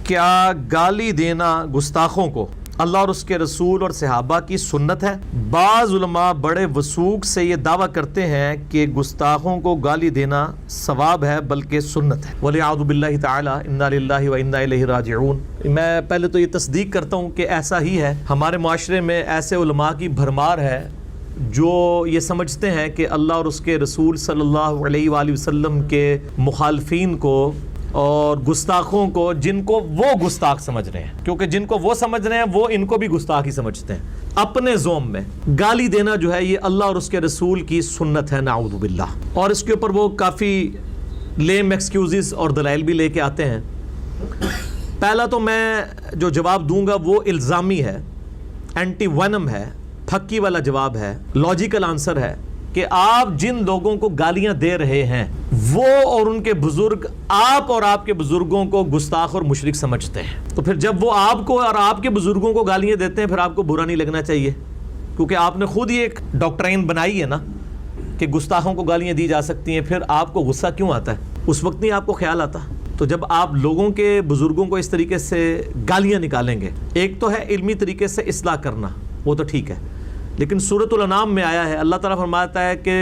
کیا گالی دینا گستاخوں کو اللہ اور اس کے رسول اور صحابہ کی سنت ہے؟ بعض علماء بڑے وثوق سے یہ دعویٰ کرتے ہیں کہ گستاخوں کو گالی دینا ثواب ہے بلکہ سنت ہے۔ وَلِعَوْذُ بِاللَّهِ تَعَالَى اِنَّا لِلَّهِ وَإِنَّا إِلَيْهِ رَاجِعُونَ۔ میں پہلے تو یہ تصدیق کرتا ہوں کہ ایسا ہی ہے، ہمارے معاشرے میں ایسے علماء کی بھرمار ہے جو یہ سمجھتے ہیں کہ اللہ اور اس کے رسول صلی اللہ علیہ وآلہ وسلم کے مخالفین کو اور گستاخوں کو، جن کو وہ گستاخ سمجھ رہے ہیں، کیونکہ جن کو وہ سمجھ رہے ہیں وہ ان کو بھی گستاخ ہی سمجھتے ہیں، اپنے زوم میں گالی دینا جو ہے یہ اللہ اور اس کے رسول کی سنت ہے، نعوذ باللہ۔ اور اس کے اوپر وہ کافی لیم ایکسکیوزز اور دلائل بھی لے کے آتے ہیں۔ پہلا تو میں جو جواب دوں گا وہ الزامی ہے، اینٹی وینم ہے، پھکی والا جواب ہے، لاجیکل آنسر ہے کہ آپ جن لوگوں کو گالیاں دے رہے ہیں وہ اور ان کے بزرگ آپ اور آپ کے بزرگوں کو گستاخ اور مشرک سمجھتے ہیں، تو پھر جب وہ آپ کو اور آپ کے بزرگوں کو گالیاں دیتے ہیں پھر آپ کو برا نہیں لگنا چاہیے، کیونکہ آپ نے خود ہی ایک ڈاکٹرائن بنائی ہے نا کہ گستاخوں کو گالیاں دی جا سکتی ہیں، پھر آپ کو غصہ کیوں آتا ہے؟ اس وقت نہیں آپ کو خیال آتا؟ تو جب آپ لوگوں کے بزرگوں کو اس طریقے سے گالیاں نکالیں گے، ایک تو ہے علمی طریقے سے اصلاح کرنا، وہ تو ٹھیک ہے، لیکن سورۃ الانعام میں آیا ہے، اللہ تعالیٰ فرماتا ہے کہ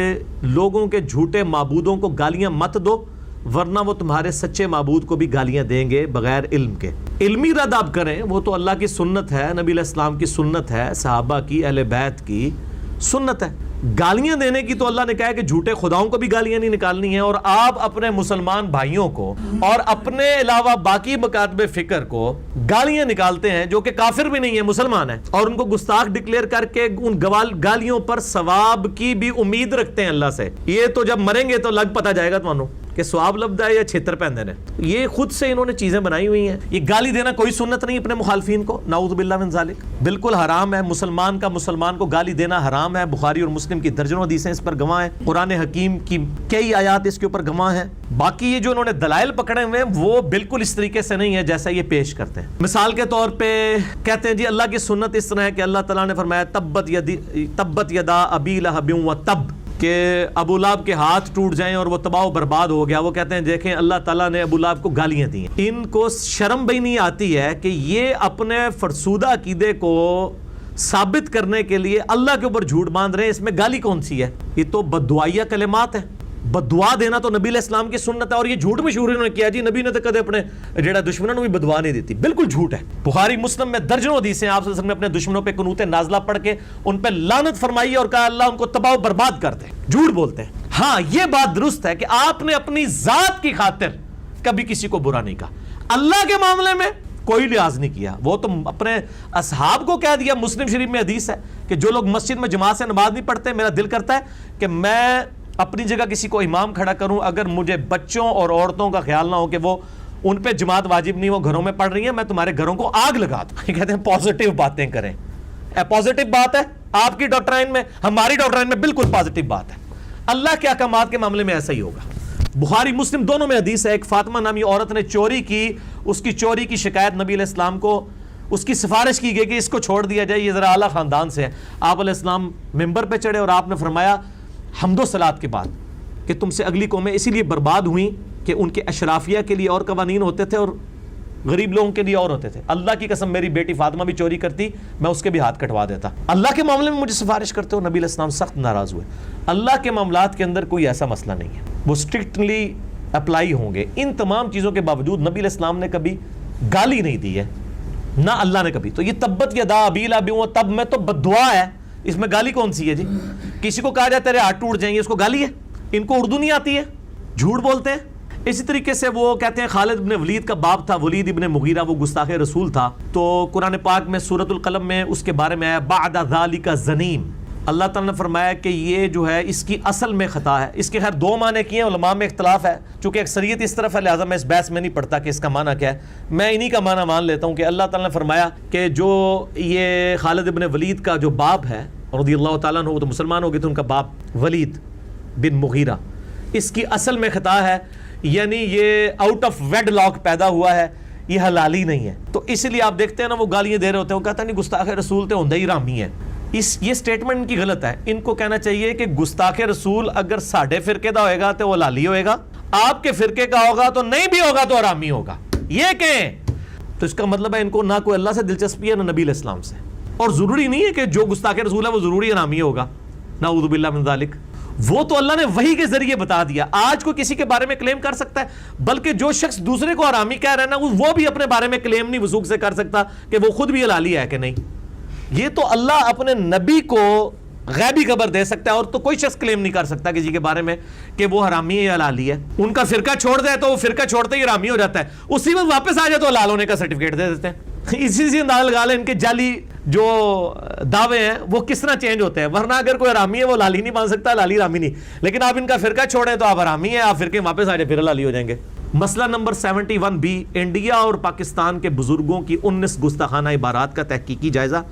لوگوں کے جھوٹے معبودوں کو گالیاں مت دو ورنہ وہ تمہارے سچے معبود کو بھی گالیاں دیں گے بغیر علم کے۔ علمی رد آپ کریں، وہ تو اللہ کی سنت ہے، نبی علیہ السلام کی سنت ہے، صحابہ کی، اہل بیت کی سنت ہے۔ گالیاں دینے کی تو اللہ نے کہا ہے کہ جھوٹے خداؤں کو بھی گالیاں نہیں نکالنی ہیں، اور آپ اپنے مسلمان بھائیوں کو اور اپنے علاوہ باقی مکاتب فکر کو گالیاں نکالتے ہیں جو کہ کافر بھی نہیں ہے، مسلمان ہیں، اور ان کو گستاخ ڈکلیئر کر کے ان گالیوں پر ثواب کی بھی امید رکھتے ہیں اللہ سے۔ یہ تو جب مریں گے تو لگ پتہ جائے گا تمہوں کہ ثواب لبدا ہے یا چھتر پہندے نے۔ یہ خود سے انہوں نے چیزیں بنائی ہوئی ہیں۔ یہ گالی دینا کوئی سنت نہیں اپنے مخالفین کو، نعوذ باللہ من ذالک، بالکل حرام ہے۔ مسلمان کو گالی دینا حرام ہے، بخاری اور مسلم کی درجنوں حدیثیں اس پر گواہ ہیں، قرآن حکیم کی کئی آیات اس کے اوپر گواہ ہیں۔ باقی یہ جو انہوں نے دلائل پکڑے ہوئے ہیں وہ بالکل اس طریقے سے نہیں ہے جیسا یہ پیش کرتے ہیں۔ مثال کے طور پہ کہتے ہیں جی اللہ کی سنت اس طرح ہے کہ اللہ تعالیٰ نے فرمایا تبت یدا ابی لہب وتب، کہ ابو لہب کے ہاتھ ٹوٹ جائیں اور وہ تباہ و برباد ہو گیا۔ وہ کہتے ہیں دیکھیں اللہ تعالیٰ نے ابو لہب کو گالیاں دی ہیں۔ ان کو شرم بھی نہیں آتی ہے کہ یہ اپنے فرسودہ عقیدے کو ثابت کرنے کے لیے اللہ کے اوپر جھوٹ باندھ رہے ہیں، اس میں گالی کون سی ہے؟ یہ تو بددعائیہ کلمات ہیں۔ بددعا دینا تو نبی علیہ السلام کی سنت ہے، اور یہ جھوٹ مشہور انہوں نے کیا جی نبی نے تو کدے اپنے جڑا دشمنوں کو بھی بددعا نہیں دیتی، بالکل جھوٹ ہے۔ بخاری مسلم میں درجنوں حدیثیں آپ صلی اللہ علیہ وسلم نے اپنے دشمنوں پہ قنوت نازلہ پڑھ کے ان پہ لعنت فرمائی اور کہا اللہ ان کو تباہ و برباد کر دے۔ جھوٹ بولتے ہیں۔ ہاں یہ بات درست ہے کہ آپ نے اپنی ذات کی خاطر کبھی کسی کو برا نہیں کہا، اللہ کے معاملے میں کوئی لحاظ نہیں کیا، وہ تو اپنے اصحاب کو کہہ دیا۔ مسلم شریف میں حدیث ہے کہ جو لوگ مسجد میں جماعت سے نماز نہیں پڑھتے، میرا دل کرتا ہے کہ میں اپنی جگہ کسی کو امام کھڑا کروں، اگر مجھے بچوں اور عورتوں کا خیال نہ ہو کہ وہ ان پہ جماعت واجب نہیں، وہ گھروں میں پڑھ رہی ہیں، میں تمہارے گھروں کو آگ لگا دوں۔ یہ کہتے ہیں پازیٹیو باتیں کریں، پازیٹیو بات ہے آپ کی ڈاکٹرائن میں، ہماری ڈاکٹرائن میں بالکل پازیٹیو بات ہے۔ اللہ کے احکامات کے معاملے میں ایسا ہی ہوگا۔ بخاری مسلم دونوں میں حدیث ہے، ایک فاطمہ نامی عورت نے چوری کی، اس کی چوری کی شکایت نبی علیہ السلام کو، اس کی سفارش کی گئی کہ اس کو چھوڑ دیا جائے، یہ ذرا اعلیٰ خاندان سے ہے۔ آپ علیہ السلام ممبر پہ چڑھے اور آپ نے فرمایا حمد و صلات کے بعد کہ تم سے اگلی قومیں اسی لیے برباد ہوئیں کہ ان کے اشرافیہ کے لیے اور قوانین ہوتے تھے اور غریب لوگوں کے لیے اور ہوتے تھے۔ اللہ کی قسم میری بیٹی فاطمہ بھی چوری کرتی، میں اس کے بھی ہاتھ کٹوا دیتا۔ اللہ کے معاملے میں مجھے سفارش کرتے ہو؟ نبی علیہ السلام سخت ناراض ہوئے۔ اللہ کے معاملات کے اندر کوئی ایسا مسئلہ نہیں ہے، وہ اسٹرکٹلی اپلائی ہوں گے۔ ان تمام چیزوں کے باوجود نبی علیہ السلام نے کبھی گالی نہیں دی ہے، نہ اللہ نے کبھی۔ تو یہ تبت یدا ابی لہب وتب میں تو بددعا ہے، اس میں گالی کون سی ہے جی؟ کسی کو کہا جائے تیرے ہاتھ ٹوٹ جائیں گے، اس کو گالی ہے؟ ان کو اردو نہیں آتی ہے، جھوٹ بولتے ہیں۔ اسی طریقے سے وہ کہتے ہیں خالد ابن ولید کا باپ تھا، ولید ابن مغیرہ، وہ گستاخ رسول تھا، تو قرآن پاک میں سورۃ القلم میں اس کے بارے میں آیا بعد ذالک زنیم، اللہ تعالیٰ نے فرمایا کہ یہ جو ہے اس کی اصل میں خطا ہے۔ اس کے خیر دو معنی کیے ہیں، علماء میں اختلاف ہے، چونکہ اکثریت اس طرف ہے لہٰذا میں اس بحث میں نہیں پڑھتا کہ اس کا معنی کیا ہے، میں انہی کا معنی مان لیتا ہوں کہ اللہ تعالیٰ نے فرمایا کہ جو یہ خالد ابن ولید کا جو باپ ہے رضی اللہ تعالیٰ عنہ، وہ تو مسلمان ہو گئے تھے، ان کا باپ ولید بن مغیرہ، اس کی اصل میں خطا ہے، یعنی یہ آؤٹ آف ویڈ لاک پیدا ہوا ہے، یہ حلالی نہیں ہے۔ تو اس لیے آپ دیکھتے ہیں نا وہ گالیاں دے رہے ہوتے ہیں، وہ کہتا ہے نہیں گستاخ رسول تے ہوندے ہی رامی ہے۔ یہ سٹیٹمنٹ ان کی غلط ہے۔ ان کو کہنا چاہیے کہ گستاخ رسول اگر ساڑھے فرقے دا ہوئے گا تو وہ حلالی ہوئے گا، آپ کے فرقے کا ہوگا تو نہیں بھی ہوگا تو حرامی ہوگا، یہ کہیں۔ تو اس کا مطلب ہے ان کو نہ کوئی اللہ سے دلچسپی ہے نہ نبی علیہ السلام سے. اور ضروری نہیں ہے کہ جو گستاخ رسول ہے وہ ضروری حرامی ہوگا, نعوذ باللہ من ذالک. وہ تو اللہ نے وحی کے ذریعے بتا دیا. آج کوئی کسی کے بارے میں کلیم کر سکتا ہے, بلکہ جو شخص دوسرے کو حرامی کہہ رہا ہے نا, وہ بھی اپنے بارے میں کلیم نہیں وثوق سے کر سکتا کہ وہ خود بھی حلالی ہے کہ نہیں. یہ تو اللہ اپنے نبی کو غیبی خبر دے سکتا ہے, اور تو کوئی شخص کلیم نہیں کر سکتا کسی کے بارے میں کہ وہ حرامی ہے یا حلالی ہے. ان کا فرقہ چھوڑ دے تو وہ فرقہ چھوڑتے ہی حرامی ہو جاتا ہے, اسی وقت واپس آ جائے تو حلال ہونے کا سرٹیفکیٹ دے دیتے ہیں. اسی سے اندازہ لگا لیں ان کے جعلی جو دعوے ہیں وہ کس طرح چینج ہوتے ہیں. ورنہ اگر کوئی حرامی ہے وہ حلالی نہیں مان سکتا, حلالی حرامی نہیں. لیکن آپ ان کا فرقہ چھوڑیں تو آپ حرامی ہیں, آپ فرقے واپس آ جائے پھر حلالی ہو جائیں گے. مسئلہ نمبر 71B, انڈیا اور پاکستان کے بزرگوں کی 19 گستاخانہ عبارات کا تحقیقی جائزہ.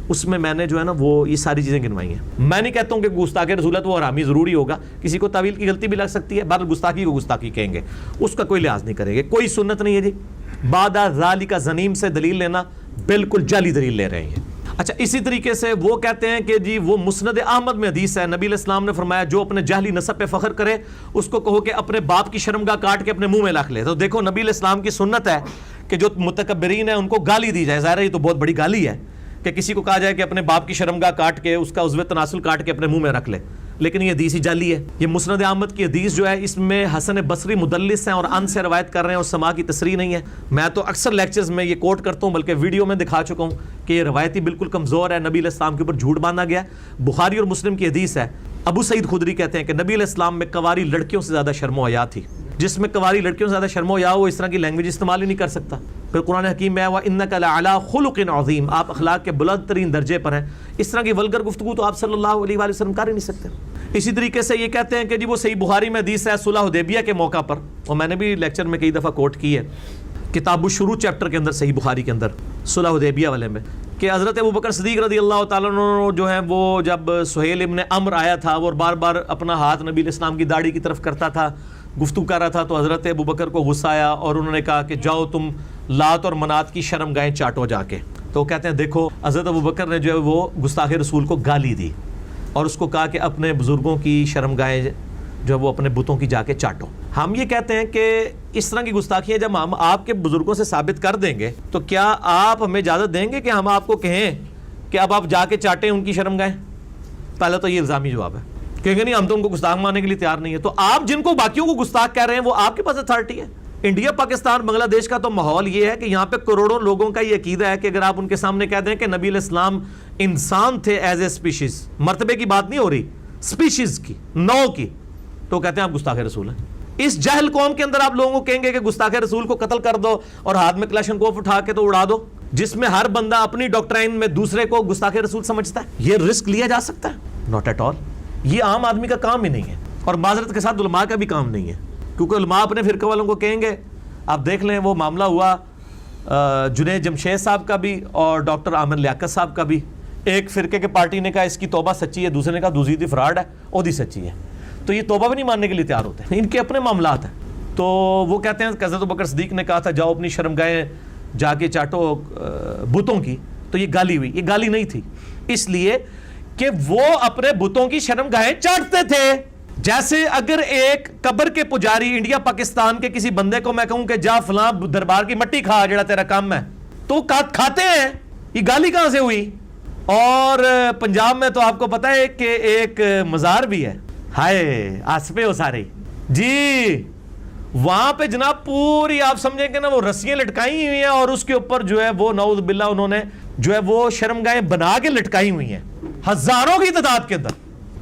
اس میں میں نے جو ہے نا وہ یہ ساری چیزیں گنوائی ہیں. میں نہیں کہتا ہوں کہ گستاخ رسول ہے تو وہ حرامی ضروری ہوگا, کسی کو تعویل کی غلطی بھی لگ سکتی ہے, بہرحال گستاخی کو گستاخی کہیں گے, اس کا کوئی لحاظ نہیں کریں گے. کوئی سنت نہیں ہے جی بعد ذالک زنیم سے دلیل لینا, بالکل جعلی دلیل لے رہے ہیں. اچھا, اسی طریقے سے وہ کہتے ہیں کہ جی وہ مسند احمد میں حدیث ہے, نبی علیہ السلام نے فرمایا جو اپنے جہلی نسب پہ فخر کرے اس کو کہو کہ اپنے باپ کی شرمگاہ کاٹ کے اپنے منہ میں رکھ لے. تو دیکھو نبی علیہ السلام کی سنت ہے کہ جو متکبرین ہیں ان کو گالی دی جائے. ظاہر ہے یہ تو بہت بڑی گالی ہے کہ کسی کو کہا جائے کہ اپنے باپ کی شرمگاہ کاٹ کے اس کا عضو تناسل کاٹ کے اپنے منہ میں رکھ لے. لیکن یہ حدیث ہی جعلی ہے. یہ مسند احمد کی حدیث جو ہے اس میں حسن بصری مدلس ہیں اور ان سے روایت کر رہے ہیں اور سما کی تصریح نہیں ہے. میں تو اکثر لیکچرز میں یہ کوٹ کرتا ہوں, بلکہ ویڈیو میں دکھا چکا ہوں کہ یہ روایتی بالکل کمزور ہے, نبی علیہ السلام کے اوپر جھوٹ باندھا گیا. بخاری اور مسلم کی حدیث ہے. ابو سعید خدری کہتے ہیں کہ نبی علیہ السلام میں کنواری لڑکیوں سے زیادہ شرم و حیا تھی. جس میں کنواری لڑکیوں سے زیادہ شرم و حیا ہو وہ اس طرح کی لینگویج استعمال ہی نہیں کر سکتا. پھر قرآن حکیم میں وَإِنَّكَ لَعَلَىٰ خُلُقٍ عَظِيمٍ, آپ اخلاق کے بلند ترین درجے پر ہیں. اس طرح کی ولگر گفتگو تو آپ صلی اللہ علیہ وآلہ وسلم کر ہی نہیں سکتے. اسی طریقے سے یہ کہتے ہیں کہ جی وہ صحیح بخاری میں حدیث ہے صلح حدیبیہ کے موقع پر, اور میں نے بھی لیکچر میں کئی دفعہ کوٹ کی ہے کتاب الشروع چیپٹر کے اندر صحیح بخاری کے اندر صلح حدیبیہ والے میں, کہ حضرت ابوبکر صدیق رضی اللہ تعالیٰ عنہ جو ہے وہ جب سہیل ابن عمرو آیا تھا وہ بار بار اپنا ہاتھ نبی علیہ السلام کی داڑھی کی طرف کرتا تھا, گفتگو کر رہا تھا, تو حضرت ابوبکر کو غصہ آیا اور انہوں نے کہا کہ جاؤ تم لات اور منات کی شرم گاہیں چاٹو جا کے. تو کہتے ہیں دیکھو حضرت ابوبکر نے جو ہے وہ گستاخ رسول کو گالی دی اور اس کو کہا کہ اپنے بزرگوں کی شرم گاہیں جو ہے وہ اپنے بتوں کی جا کے چاٹو. ہم یہ کہتے ہیں کہ اس طرح کی گستاخیاں جب ہم آپ کے بزرگوں سے ثابت کر دیں گے تو کیا آپ ہمیں اجازت دیں گے کہ ہم آپ کو کہیں کہ اب آپ جا کے چاٹیں ان کی شرم گاہیں؟ پہلے تو یہ الزامی جواب ہے, کہیں نہیں ہم تو ان کو گستاخ ماننے کے لیے تیار نہیں ہے. تو آپ جن کو باقیوں کو گستاخ کہہ رہے ہیں وہ آپ کے پاس اتھارٹی ہے. انڈیا پاکستان بنگلہ دیش کا تو ماحول یہ ہے کہ یہاں پہ کروڑوں لوگوں کا یہ عقیدہ ہے کہ اگر آپ ان کے سامنے کہہ دیں کہ نبی علیہ السلام انسان تھے ایز اے اسپیشیز, مرتبے کی بات نہیں ہو رہی, اسپیشیز کی, نو کی, تو کہتے ہیں آپ گستاخ رسول ہیں. اس جہل قوم کے اندر آپ لوگوں کو کہیں گے کہ گستاخ رسول کو قتل کر دو اور ہاتھ میں کلاشنکوف اٹھا کے تو اڑا دو, جس میں ہر بندہ اپنی ڈاکٹرائن میں دوسرے کو گستاخ رسول سمجھتا ہے. یہ رسک لیا جا سکتا ہے؟ Not at all. یہ عام آدمی کا کام ہی نہیں ہے, اور معذرت کے ساتھ علماء کا بھی کام نہیں ہے, کیونکہ علماء اپنے فرقہ والوں کو کہیں گے. آپ دیکھ لیں وہ معاملہ ہوا جنید جمشید صاحب کا بھی اور ڈاکٹر عامر لیاقت صاحب کا بھی. ایک فرقے کے پارٹی نے کہا اس کی توبہ سچی ہے, دوسرے نے کہا دوزیدی فراڈ ہے, اودی سچی ہے. تو یہ توبہ بھی نہیں ماننے کے لیے تیار ہوتے ہیں, ان کے اپنے معاملات ہیں. تو وہ کہتے ہیں کہ حضرت ابوبکر صدیق نے کہا تھا جاؤ اپنی شرمگاہیں جا کے چاٹو بتوں کی, تو یہ گالی ہوئی. یہ گالی نہیں تھی, اس لیے کہ وہ اپنے بتوں کی شرمگاہیں چاٹتے تھے. جیسے اگر ایک قبر کے پجاری انڈیا پاکستان کے کسی بندے کو میں کہوں کہ جا فلاں دربار کی مٹی کھا جڑا تیرا کام ہے, تو کھاتے ہیں. یہ گالی کہاں سے ہوئی؟ اور پنجاب میں تو آپ کو پتہ ہے کہ ایک مزار بھی ہے, ہائے آسپے ہو سارے جی, وہاں پہ جناب پوری آپ سمجھیں کہ نا وہ رسیاں لٹکائی ہوئی ہیں اور اس کے اوپر جو ہے وہ نعوذ باللہ انہوں نے جو ہے وہ شرمگاہیں بنا کے لٹکائی ہوئی ہیں ہزاروں کی تعداد کے اندر.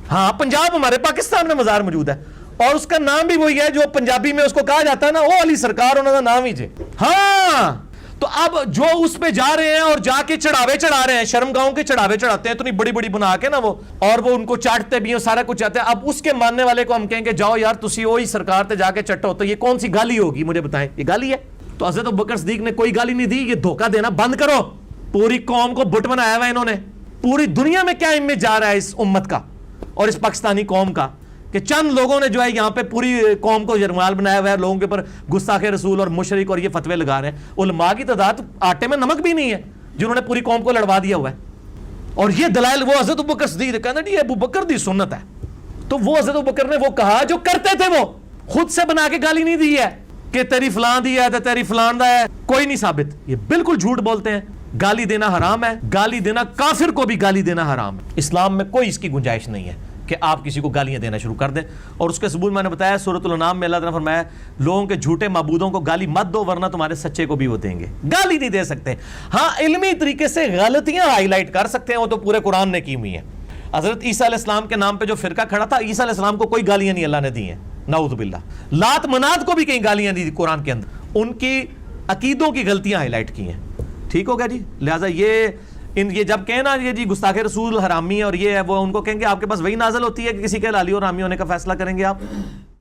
ہاں پنجاب ہمارے پاکستان میں مزار موجود ہے, اور اس کا نام بھی وہی ہے جو پنجابی میں اس کو کہا جاتا ہے نا, وہ علی سرکار انہوں کا نام ہی جے. ہاں تو اب جو اس پہ جا رہے ہیں اور جا کے چڑھاوے چڑھا رہے ہیں, شرمگاہوں کے چڑھاوے چڑھاتے ہیں اتنی بڑی بڑی بنا کے نا وہ, اور وہ ان کو چاٹتے بھی ہیں, سارا کچھ چاہتے ہیں. اب اس کے ماننے والے کو ہم کہیں کہ جاؤ یار تسی وہی سرکار تے جا کے چٹو, تو یہ کون سی گالی ہوگی مجھے بتائیں؟ یہ گالی ہے؟ تو حضرت ابوبکر صدیق نے کوئی گالی نہیں دی. یہ دھوکہ دینا بند کرو. پوری قوم کو بت بنایا ہوا ہے انہوں نے. پوری دنیا میں کیا امیج جا رہا ہے اس امت کا اور اس پاکستانی قوم کا, کہ چند لوگوں نے جو ہے یہاں پہ پوری قوم کو یرغمال بنایا ہوا ہے, لوگوں کے اوپر گستاخ رسول اور مشرک اور یہ فتوے لگا رہے ہیں. علماء کی تعداد آٹے میں نمک بھی نہیں ہے جنہوں نے پوری قوم کو لڑوا دیا ہوا ہے. اور یہ دلائل وہ حضرت ابوبکر صدیق کہنا جی ابو بکر دی سنت ہے, تو وہ حضرت ابوبکر نے وہ کہا جو کرتے تھے, وہ خود سے بنا کے گالی نہیں دی ہے. کہ تیری فلان دی ہے تیری فلان دا ہے، کوئی نہیں ثابت. یہ بالکل جھوٹ بولتے ہیں. گالی دینا حرام ہے، گالی دینا کافر کو بھی گالی دینا حرام ہے. اسلام میں کوئی اس کی گنجائش نہیں ہے کہ آپ کسی کو گالیاں دینا شروع کر دیں. اور اس کے ثبوت میں نے بتایا سورۃ الانعام میں اللہ تعالیٰ نے فرمایا لوگوں کے جھوٹے معبودوں کو گالی مت دو ورنہ تمہارے سچے کو بھی وہ دیں گے. گالی نہیں دے سکتے. ہاں علمی طریقے سے غلطیاں ہائی لائٹ کر سکتے ہیں، وہ تو پورے قرآن نے کی ہوئی ہیں. حضرت عیسیٰ علیہ السلام کے نام پہ جو فرقہ کھڑا تھا، عیسیٰ علیہ السلام کو کوئی گالیاں نہیں اللہ نے دی ہیں، نعوذ باللہ. لات منات کو بھی کہیں گالیاں دی قرآن کے اندر، ان کی عقیدوں کی غلطیاں ہائی لائٹ کی ہیں. ٹھیک ہو گیا جی. لہٰذا یہ جب کہیں نا یہ جی گستاخ رسول حرامی ہے اور یہ ہے وہ، ان کو کہیں گے آپ کے پاس وہی نازل ہوتی ہے کہ کسی کے حلالی اور حرامی ہونے کا فیصلہ کریں گے آپ؟